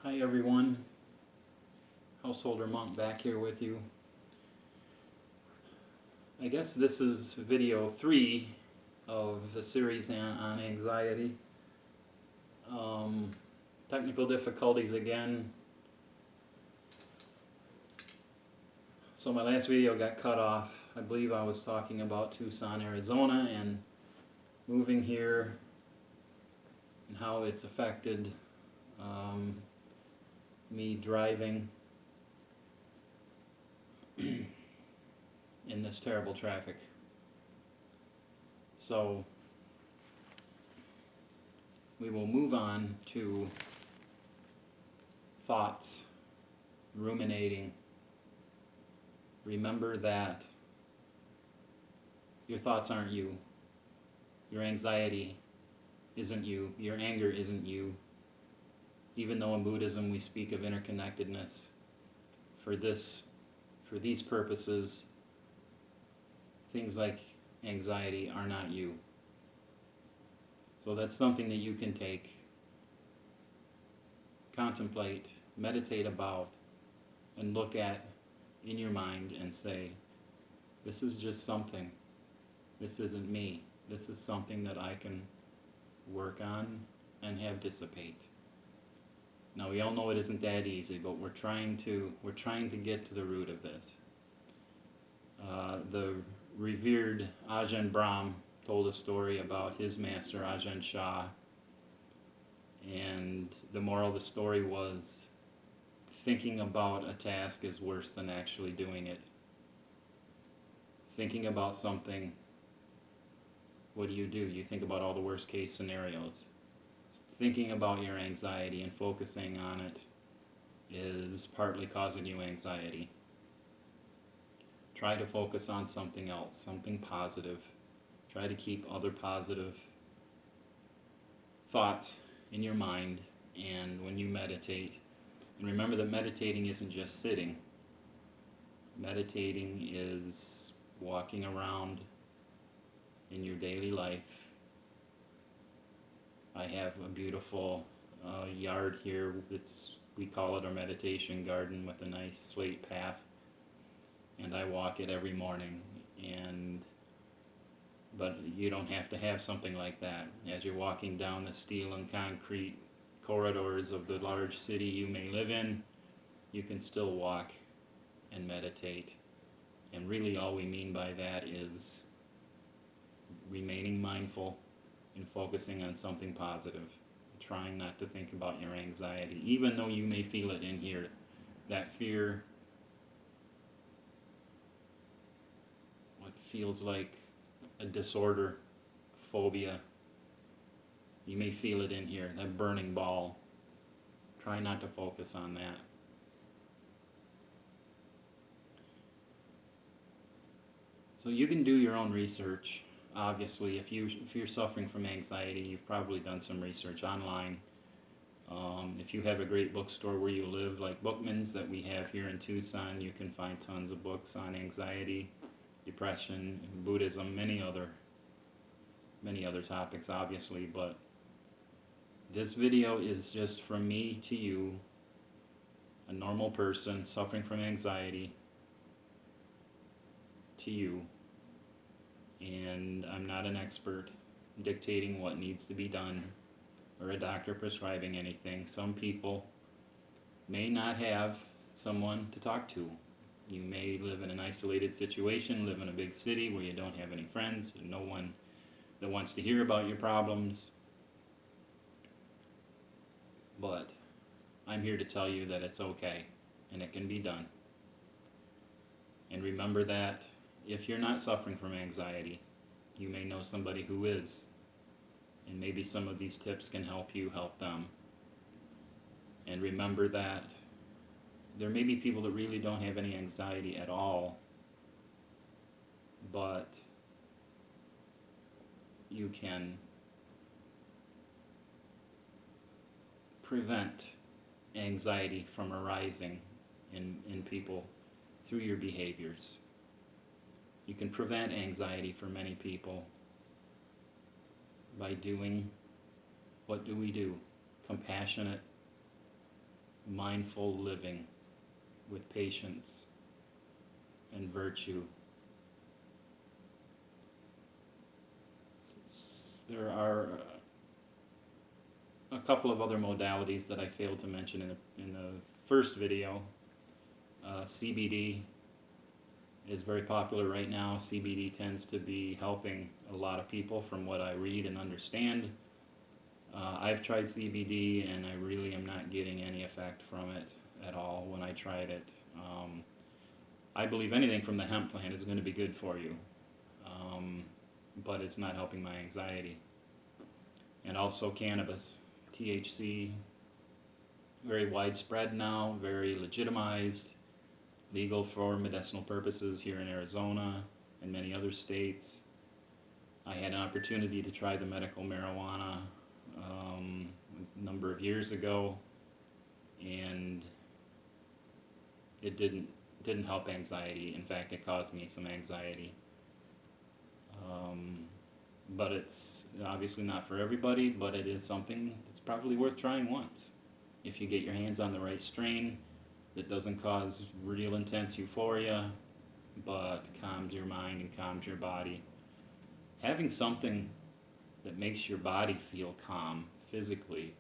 Hi everyone, Householder Monk back here with you. I guess this is video 3 of the series on anxiety. Technical difficulties again. So my last video got cut off. I believe I was talking about Tucson, Arizona and moving here and how it's affected me driving in this terrible traffic. So we will move on to thoughts, ruminating. Remember that your thoughts aren't you. Your anxiety isn't you. Your anger isn't you. Even though in Buddhism we speak of interconnectedness, for these purposes, things like anxiety are not you. So that's something that you can take, contemplate, meditate about, and look at in your mind and say, this is just something. This isn't me. This is something that I can work on and have dissipate. Now we all know it isn't that easy, but we're trying to get to the root of this. The revered Ajahn Brahm told a story about his master Ajahn Shah, and the moral of the story was thinking about a task is worse than actually doing it. Thinking about something, what do? You think about all the worst case scenarios. Thinking about your anxiety and focusing on it is partly causing you anxiety. Try to focus on something else, something positive. Try to keep other positive thoughts in your mind, and when you meditate, and remember that meditating isn't just sitting. Meditating is walking around in your daily life. I have a beautiful yard here. We call it our meditation garden with a nice slate path, and I walk it every morning. But you don't have to have something like that. As you're walking down the steel and concrete corridors of the large city you may live in, you can still walk and meditate. And really all we mean by that is remaining mindful and focusing on something positive, trying not to think about your anxiety, even though you may feel it in here, that fear, what feels like a disorder, phobia. You may feel it in here, that burning ball. Try not to focus on that. So you can do your own research. Obviously, if you're suffering from anxiety, you've probably done some research online. If you have a great bookstore where you live, like Bookman's that we have here in Tucson, you can find tons of books on anxiety, depression, Buddhism, many other topics, obviously. But this video is just from me to you, a normal person suffering from anxiety, to you. And I'm not an expert dictating what needs to be done or a doctor prescribing anything. Some people may not have someone to talk to. You may live in an isolated situation, live in a big city where you don't have any friends, and no one that wants to hear about your problems. But I'm here to tell you that it's okay and it can be done. And remember that if you're not suffering from anxiety, you may know somebody who is. And maybe some of these tips can help you help them. And remember that there may be people that really don't have any anxiety at all, but you can prevent anxiety from arising in people through your behaviors. You can prevent anxiety for many people by doing, what do? Compassionate mindful living with patience and virtue. There are a couple of other modalities that I failed to mention in the first video. CBD is very popular right now. CBD tends to be helping a lot of people from what I read and understand. I've tried CBD and I really am not getting any effect from it at all when I tried it. I believe anything from the hemp plant is going to be good for you, but it's not helping my anxiety. And also cannabis, THC, very widespread now, very legitimized, legal for medicinal purposes here in Arizona and many other states. I had an opportunity to try the medical marijuana a number of years ago, and it didn't help anxiety. In fact, it caused me some anxiety. But it's obviously not for everybody, but it is something that's probably worth trying once. If you get your hands on the right strain that doesn't cause real intense euphoria, but calms your mind and calms your body. Having something that makes your body feel calm physically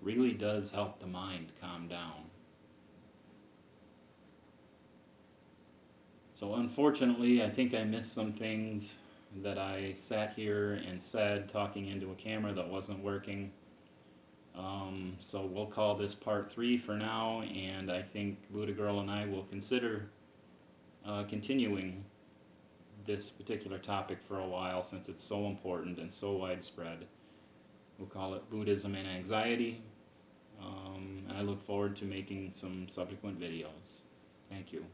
really does help the mind calm down. So unfortunately, I think I missed some things that I sat here and said talking into a camera that wasn't working. So we'll call this part 3 for now, and I think Buddha Girl and I will consider continuing this particular topic for a while since it's so important and so widespread. We'll call it Buddhism and Anxiety, and I look forward to making some subsequent videos. Thank you.